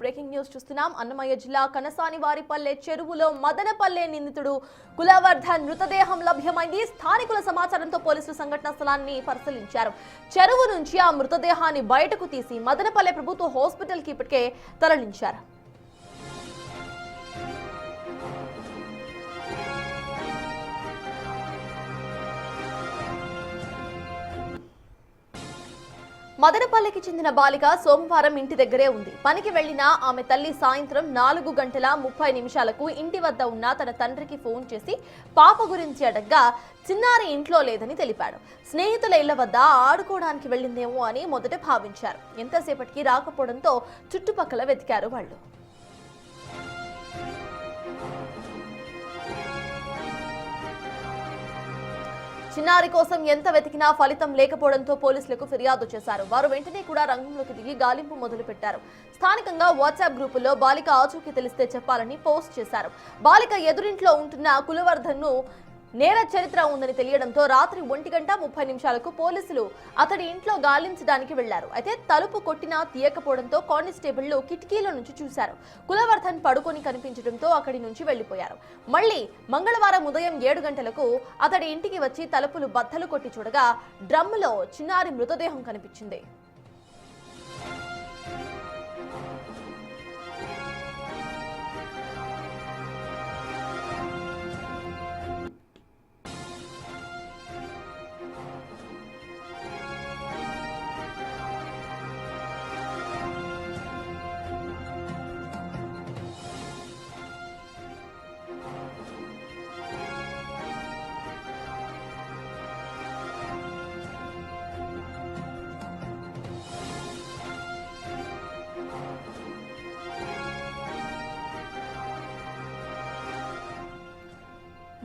Breaking news చూస్తున్నాం. అన్నమయ్య జిల్లా కనసానివారిపల్లె చెరువులో మదనపల్లె నిందితుడు కులవర్ధన్ మృతదేహం లభ్యమైంది. స్థానికుల సమాచారంతో పోలీసులు సంఘటనా స్థలాన్ని పరిశీలించారు. చెరువు నుంచి ఆ మృతదేహాన్ని బయటకు తీసి మదనపల్లె ప్రభుత్వ హాస్పిటల్ కి ఇప్పటికే తరలించారు. మదనపల్లికి చెందిన బాలిక సోమవారం ఇంటి దగ్గరే ఉంది. పనికి వెళ్లిన ఆమె తల్లి సాయంత్రం 4:30 ఇంటి వద్ద ఉన్న తన తండ్రికి ఫోన్ చేసి పాప గురించి అడగ్గా చిన్నారి ఇంట్లో లేదని తెలిపాడు. స్నేహితుల ఇళ్ల వద్ద ఆడుకోవడానికి వెళ్లిందేమో అని మొదట భావించారు. ఎంతసేపటికి రాకపోవడంతో చుట్టుపక్కల వెతికారు వాళ్ళు. చిన్నారి కోసం ఎంత వెతికినా ఫలితం లేకపోవడంతో పోలీసులకు ఫిర్యాదు చేశారు. వారు వెంటనే కూడా రంగంలోకి దిగి గాలింపు మొదలుపెట్టారు. స్థానికంగా వాట్సాప్ గ్రూపుల్లో బాలిక ఆచూకీ తెలిస్తే చెప్పాలని పోస్ట్ చేశారు. బాలిక ఎదురింట్లో ఉంటున్న కులవర్ధన్ ను నేర చరిత్ర ఉందని తెలియడంతో రాత్రి 1:30 పోలీసులు అతడి ఇంట్లో గాలించడానికి వెళ్లారు. అయితే తలుపు కొట్టినా తీయకపోవడంతో కానిస్టేబుళ్లు కిటికీలో నుంచి చూశారు. కులవర్ధన్ పడుకొని కనిపించడంతో అక్కడి నుంచి వెళ్లిపోయారు. మళ్లీ మంగళవారం ఉదయం 7 గంటలకు అతడి ఇంటికి వచ్చి తలుపులు బద్దలు కొట్టి చూడగా డ్రమ్ములో చిన్నారి మృతదేహం కనిపించింది.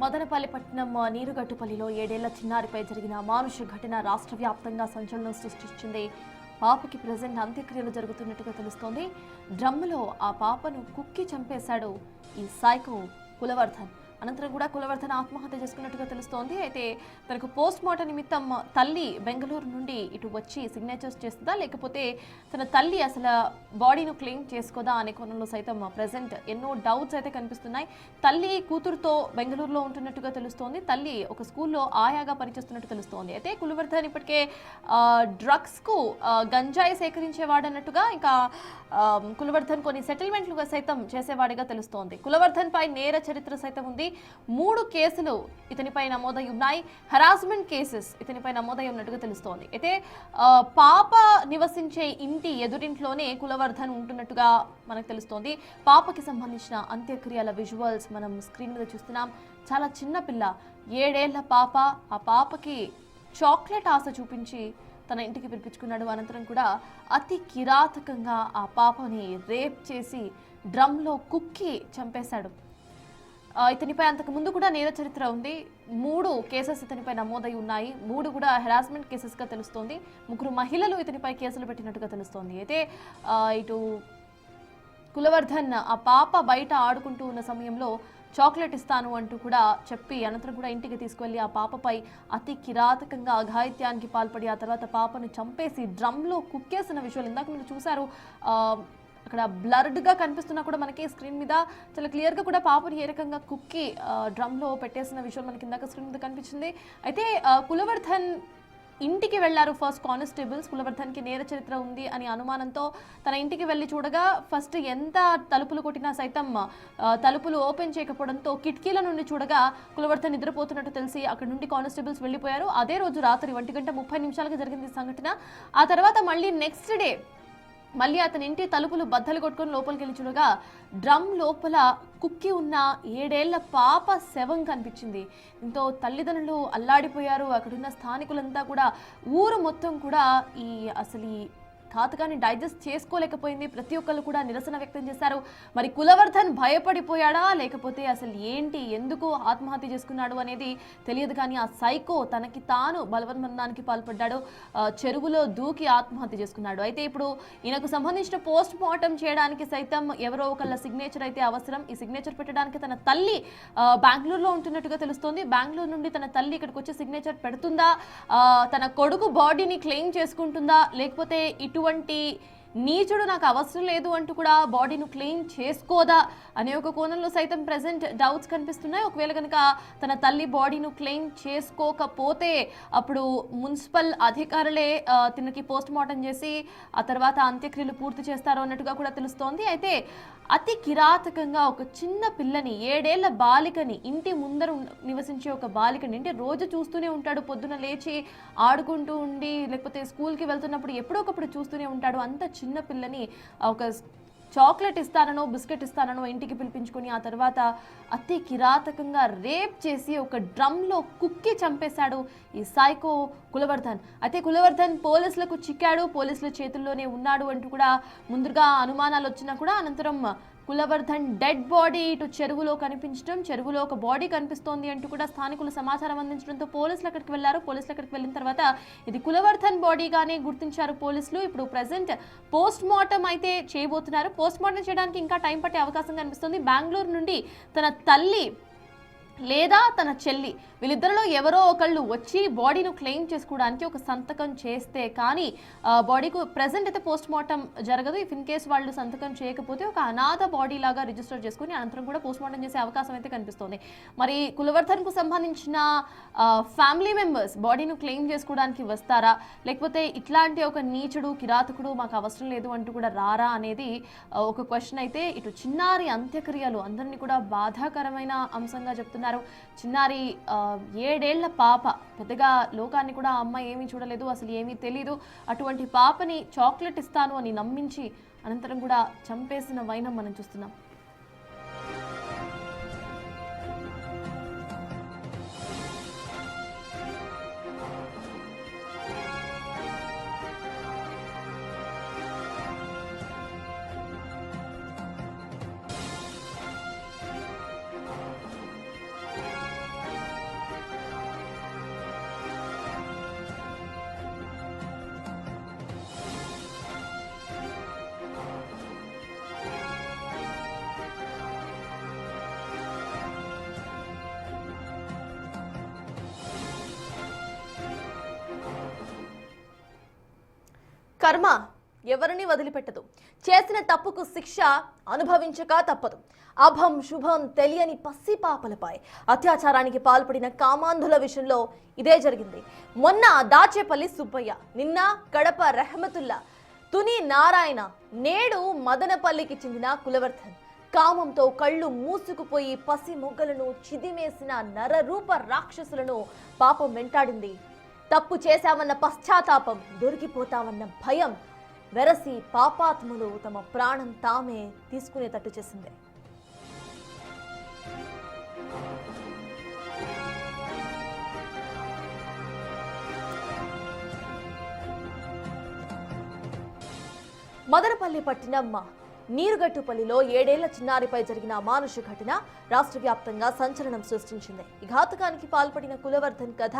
మదనపల్లి పట్టణం నీరుగట్టుపల్లిలో 7 ఏళ్ల చిన్నారిపై జరిగిన అమానుష ఘటన రాష్ట్ర వ్యాప్తంగా సంచలనం సృష్టించింది. పాపకి ప్రెజెంట్ అంత్యక్రియలు జరుగుతున్నట్టుగా తెలుస్తోంది. డ్రమ్ములో ఆ పాపను కుక్కి చంపేశాడు ఈ సైకో కులవర్ధన్. అనంతరం కూడా కులవర్ధన్ ఆత్మహత్య చేసుకున్నట్టుగా తెలుస్తోంది. అయితే తనకు పోస్ట్ మార్టం నిమిత్తం తల్లి బెంగళూరు నుండి ఇటు వచ్చి సిగ్నేచర్స్ చేస్తుందా, లేకపోతే తన తల్లి అసలు బాడీను క్లెయిమ్ చేసుకోదా అనే కోణంలో సైతం ప్రెజెంట్ ఎన్నో డౌట్స్ అయితే కనిపిస్తున్నాయి. తల్లి కూతురుతో బెంగళూరులో ఉంటున్నట్టుగా తెలుస్తోంది. తల్లి ఒక స్కూల్లో ఆయాగా పనిచేస్తున్నట్టు తెలుస్తోంది. అయితే కులవర్ధన్ ఇప్పటికే డ్రగ్స్కు గంజాయి సేకరించేవాడన్నట్టుగా, ఇంకా కులవర్ధన్ కొన్ని సెటిల్మెంట్లుగా సైతం చేసేవాడిగా తెలుస్తోంది. కులవర్ధన్ పై నేర చరిత్ర సైతం ఉంది. 3 కేసులు ఇతనిపై నమోదై ఉన్నాయి. హరాస్మెంట్ కేసెస్ ఇతనిపై నమోదై ఉన్నట్టుగా తెలుస్తోంది. అయితే పాప నివసించే ఇంటి ఎదురింట్లోనే కులవర్ధన్ ఉంటున్నట్టుగా మనకు తెలుస్తోంది. పాపకి సంబంధించిన అంత్యక్రియల విజువల్స్ మనం స్క్రీన్ మీద చూస్తున్నాం. చాలా చిన్న పిల్ల, 7 ఏళ్ల పాప. ఆ పాపకి చాక్లెట్ ఆశ చూపించి తన ఇంటికి పిలిపించుకున్నాడు. అనంతరం కూడా అతి కిరాతకంగా ఆ పాపని రేప్ చేసి డ్రమ్లో కుక్కి చంపేశాడు. ఇతనిపై అంతకు ముందు కూడా నేర చరిత్ర ఉంది. 3 కేసెస్ ఇతనిపై నమోదై ఉన్నాయి. 3 కూడా హెరాస్మెంట్ కేసెస్గా తెలుస్తోంది. 3 మహిళలు ఇతనిపై కేసులు పెట్టినట్టుగా తెలుస్తోంది. అయితే ఇటు కులవర్ధన్ ఆ పాప బయట ఆడుకుంటూ ఉన్న సమయంలో చాక్లెట్ ఇస్తాను అంటూ కూడా చెప్పి అనంతరం కూడా ఇంటికి తీసుకువెళ్ళి ఆ పాపపై అతి కిరాతకంగా అఘాయిత్యానికి పాల్పడి ఆ తర్వాత పాపను చంపేసి డ్రమ్లో కుక్కేసిన విషయాలు ఇందాక మీరు చూశారు. అక్కడ బ్లర్డ్గా కనిపిస్తున్నా కూడా మనకి స్క్రీన్ మీద చాలా క్లియర్గా కూడా పాపని ఏ రకంగా కుక్కి డ్రమ్లో పెట్టేసిన విషయం మనకి ఇందాక స్క్రీన్ మీద కనిపించింది. అయితే కులవర్ధన్ ఇంటికి వెళ్లారు ఫస్ట్ కానిస్టేబుల్స్. కులవర్ధన్కి నేర చరిత్ర ఉంది అని అనుమానంతో తన ఇంటికి వెళ్ళి చూడగా ఫస్ట్ ఎంత తలుపులు కొట్టినా సైతం తలుపులు ఓపెన్ చేయకపోవడంతో కిటికీల నుండి చూడగా కులవర్ధన్ నిద్రపోతున్నట్టు తెలిసి అక్కడ నుండి కానిస్టేబుల్స్ వెళ్ళిపోయారు. అదే రోజు రాత్రి 1:30 జరిగింది సంఘటన. ఆ తర్వాత మళ్ళీ నెక్స్ట్ డే మళ్ళీ అతని ఇంటి తలుపులు బద్దలు కొట్టుకొని లోపలికి వెళ్ళి చూడగా డ్రమ్ లోపల కుక్కి ఉన్న 7 ఏళ్ల పాప శవం కనిపించింది. దీంతో తల్లిదండ్రులు అల్లాడిపోయారు. అక్కడున్న స్థానికులంతా కూడా, ఊరు మొత్తం కూడా అసలు ఘాతకాన్ని డైజెస్ట్ చేసుకోలేకపోయింది. ప్రతి ఒక్కళ్ళు కూడా నిరసన వ్యక్తం చేశారు. మరి కులవర్ధన్ భయపడిపోయాడా, లేకపోతే అసలు ఏంటి, ఎందుకు ఆత్మహత్య చేసుకున్నాడు అనేది తెలియదు. కానీ ఆ సైకో తనకి తాను బలవన్మరణానికి పాల్పడ్డాడు. చెరువులో దూకి ఆత్మహత్య చేసుకున్నాడు. అయితే ఇప్పుడు ఈయనకు సంబంధించిన పోస్ట్ మార్టం చేయడానికి సైతం ఎవరో ఒకళ్ళ సిగ్నేచర్ అయితే అవసరం. ఈ సిగ్నేచర్ పెట్టడానికి తన తల్లి బెంగళూరులో ఉంటున్నట్టుగా తెలుస్తోంది. బెంగళూరు నుండి తన తల్లి ఇక్కడికి వచ్చి సిగ్నేచర్ పెడుతుందా, తన కొడుకు బాడీని క్లెయిమ్ చేసుకుంటుందా, లేకపోతే ఇటువంటి నీచుడు నాకు అవసరం లేదు అంటూ కూడా బాడీను క్లెయిమ్ చేసుకోదా అనే ఒక కోణంలో సైతం ప్రెసెంట్ డౌట్స్ కనిపిస్తున్నాయి. ఒకవేళ కనుక తన తల్లి బాడీను క్లెయిమ్ చేసుకోకపోతే అప్పుడు మున్సిపల్ అధికారులే తనకి పోస్ట్ మార్టం చేసి ఆ తర్వాత అంత్యక్రియలు పూర్తి చేస్తారు అన్నట్టుగా కూడా తెలుస్తోంది. అయితే అతి కిరాతకంగా ఒక చిన్న పిల్లని 7 ఏళ్ల బాలికని ఇంటి ముందర నివసించే ఒక బాలికని అంటే రోజు చూస్తూనే ఉంటాడు, పొద్దున లేచి ఆడుకుంటూ ఉండి లేకపోతే స్కూల్కి వెళ్తున్నప్పుడు ఎప్పుడో ఒకప్పుడు చూస్తూనే ఉంటాడు. అంత చిన్న పిల్లని ఒక చాక్లెట్ ఇస్తానో బిస్కెట్ ఇస్తానో ఇంటికి పిలిపించుకొని ఆ తర్వాత అతి కిరాతకంగా రేప్ చేసి ఒక డ్రమ్లో కుక్కి చంపేశాడు ఈ సైకో కులవర్ధన్. అయితే కులవర్ధన్ పోలీసులకు చిక్కాడు, పోలీసుల చేతుల్లోనే ఉన్నాడు అంటూ కూడా ముందుగా అనుమానాలు వచ్చినా కూడా అనంతరం కులవర్ధన్ డెడ్ బాడీ ఇటు చెరువులో కనిపించడం, చెరువులో ఒక బాడీ కనిపిస్తోంది అంటూ కూడా స్థానికులు సమాచారం అందించడంతో పోలీసులు అక్కడికి వెళ్లారు. పోలీసులు అక్కడికి వెళ్ళిన తర్వాత ఇది కులవర్ధన్ బాడీగానే గుర్తించారు పోలీసులు. ఇప్పుడు ప్రెసెంట్ పోస్ట్ మార్టం అయితే చేయబోతున్నారు. పోస్ట్ మార్టం చేయడానికి ఇంకా టైం పట్టే అవకాశం కనిపిస్తుంది. బెంగళూరు నుండి తన తల్లి లేదా తన చెల్లి వీళ్ళిద్దరిలో ఎవరో ఒకళ్ళు వచ్చి బాడీను క్లెయిమ్ చేసుకోవడానికి ఒక సంతకం చేస్తే కానీ బాడీకు ప్రెసెంట్ అయితే పోస్ట్ మార్టం జరగదు. ఇఫ్ ఇన్ కేసు వాళ్ళు సంతకం చేయకపోతే ఒక అనాథ బాడీ లాగా రిజిస్టర్ చేసుకుని అనంతరం కూడా పోస్ట్ మార్టం చేసే అవకాశం అయితే కనిపిస్తుంది. మరి కులవర్ధన్కు సంబంధించిన ఫ్యామిలీ మెంబర్స్ బాడీను క్లెయిమ్ చేసుకోవడానికి వస్తారా, లేకపోతే ఇట్లాంటి ఒక నీచుడు కిరాతకుడు మాకు అవసరం లేదు అంటూ కూడా రారా అనేది ఒక క్వశ్చన్ అయితే ఇటు చిన్నారి అంత్యక్రియలు అందరినీ కూడా బాధాకరమైన అంశంగా చెప్తున్నారు. చిన్నారి 7 ఏళ్ల పాప, పెద్దగా లోకాన్ని కూడా ఆ అమ్మాయి ఏమీ చూడలేదు, అసలు ఏమీ తెలీదు. అటువంటి పాపని చాక్లెట్ ఇస్తాను అని నమ్మించి అనంతరం కూడా చంపేసిన వైనం మనం చూస్తున్నాం. కర్మ ఎవరిని వదిలిపెట్టదు. చేసిన తప్పుకు శిక్ష అనుభవించక తప్పదు. అభం శుభం తెలియని పసిపాపలపై అత్యాచారానికి పాల్పడిన కామాంధుల విషయంలో ఇదే జరిగింది. మొన్న దాచేపల్లి సుబ్బయ్య, నిన్న కడప రెహమతుల్లా, తుని నారాయణ, నేడు మదనపల్లికి చెందిన కులవర్ధన్. కామంతో కళ్ళు మూసుకుపోయి పసి మొగ్గలను చిదిమేసిన నరరూప రాక్షసులను పాపం వెంటాడింది. తప్పు చేశామన్న పశ్చాత్తాపం, దొరికిపోతామన్న భయం వెరసి పాపాత్ములు తమ ప్రాణం తామే తీసుకునేటట్టు చేసింది. మదనపల్లి పట్టినమ్మ నీరుగట్టుపల్లిలో 7 ఏళ్ల చిన్నారిపై జరిగిన అమానుష ఘటన రాష్ట్ర వ్యాప్తంగా సంచలనం సృష్టించింది. ఈ ఘాతుకానికి పాల్పడిన కులవర్ధన్ కథ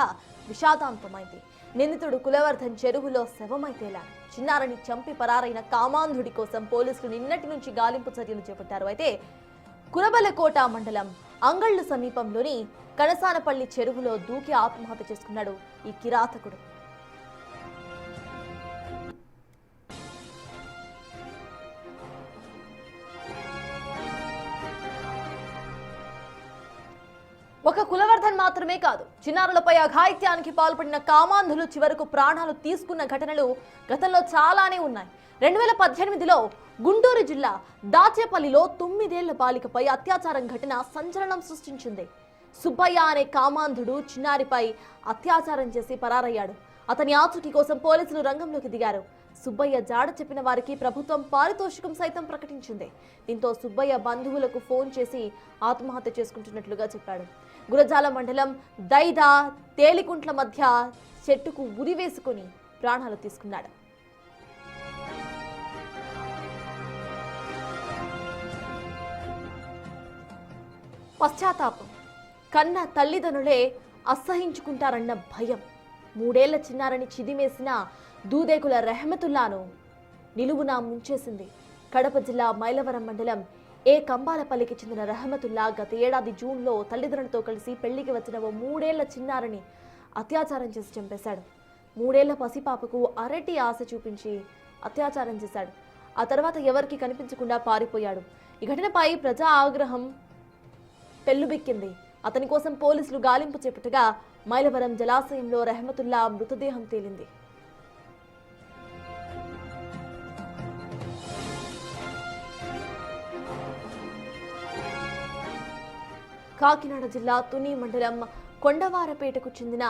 విషాదాంతమైంది. నిందితుడు కులవర్ధన్ చెరువులో శవమై తేలాడు. చిన్నారిని చంపి పరారైన కామాంధుడి కోసం పోలీసులు నిన్నటి నుంచి గాలింపు చర్యలు చేపట్టారు. అయితే కురబలకోట మండలం అంగళ్లు సమీపంలోని కనసానపల్లి చెరువులో దూకి ఆత్మహత్య చేసుకున్నాడు ఈ కిరాతకుడు. ఒక కులవర్ధన్ మాత్రమే కాదు, చిన్నారులపై అఘాయిత్యానికి పాల్పడిన కామాంధులు చివరకు ప్రాణాలు తీసుకున్న ఘటనలు గతంలో చాలానే ఉన్నాయి. 2018లో గుంటూరు జిల్లా దాచేపల్లిలో 9 ఏళ్ల బాలికపై అత్యాచారం ఘటన సంచలనం సృష్టించింది. సుబ్బయ్య అనే కామాంధుడు చిన్నారిపై అత్యాచారం చేసి పరారయ్యాడు. అతని ఆచూకీ కోసం పోలీసులు రంగంలోకి దిగారు. సుబ్బయ్య జాడ చెప్పిన వారికి ప్రభుత్వం పారితోషికం సైతం ప్రకటించింది. దీంతో సుబ్బయ్య బంధువులకు ఫోన్ చేసి ఆత్మహత్య చేసుకుంటున్నట్లుగా చెప్పాడు. గురజాల మండలం దైదా తేలికుంట్ల మధ్య చెట్టుకు ఉరివేసుకుని ప్రాణాలు తీసుకున్నాడు. పశ్చాత్తాపం, కన్న తల్లిదండ్రులే అసహించుకుంటారన్న భయం, 3 ఏళ్ల చిన్నారని చిదిమేసిన దూదేకుల రెహమతుల్లాను నిలువునా ముంచేసింది. కడప జిల్లా మైలవరం మండలం కంబాలపల్లికి చెందిన రెహమతుల్లా గత ఏడాది జూన్లో తల్లిదండ్రులతో కలిసి పెళ్లికి వచ్చిన ఓ 3 ఏళ్ల చిన్నారని అత్యాచారం చేసి చంపేశాడు. 3 ఏళ్ల పసిపాపకు అరటి ఆశ చూపించి అత్యాచారం చేశాడు. ఆ తర్వాత ఎవరికి కనిపించకుండా పారిపోయాడు. ఈ ఘటనపై ప్రజా ఆగ్రహం పెల్లుబిక్కింది. అతని కోసం పోలీసులు గాలింపు చేపట్టగా మైలవరం జలాశయంలో రెహమతుల్లా మృతదేహం తేలింది. కాకినాడ జిల్లా తుని మండలం కొండవారపేటకు చెందిన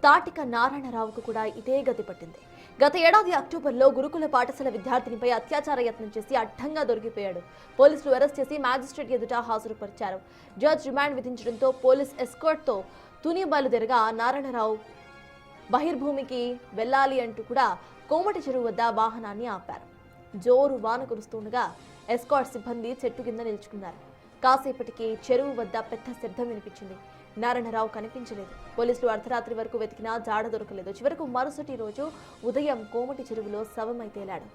తాటిక నారాయణరావుకు కూడా ఇదే గతి పట్టింది. గత ఏడాది అక్టోబర్లో గురుకుల పాఠశాల విద్యార్థినిపై అత్యాచార యత్నం చేసి అడ్డంగా దొరికిపోయాడు. పోలీసులు అరెస్ట్ చేసి మ్యాజిస్ట్రేట్ ఎదుట హాజరుపరిచారు. జడ్జ్ రిమాండ్ విధించడంతో పోలీస్ ఎస్కార్ట్తో తుని బయలుదేరగా నారాయణరావు బహిర్భూమికి వెళ్లాలి అంటూ కూడా కోమటి చెరువు వద్ద వాహనాన్ని ఆపారు. జోరు వాన కురుస్తుండగా ఎస్కార్ట్ సిబ్బంది చెట్టు కింద నిలుచుకున్నారు. కాసేపటికి చెరువు వద్ద పెద్ద శబ్దం వినిపించింది. నారాయణరావు కనిపించలేదు. పోలీసులు అర్ధరాత్రి వరకు వెతికినా జాడ దొరకలేదు. చివరకు మరుసటి రోజు ఉదయం కోమటి చెరువులో శవమై తేలాడు.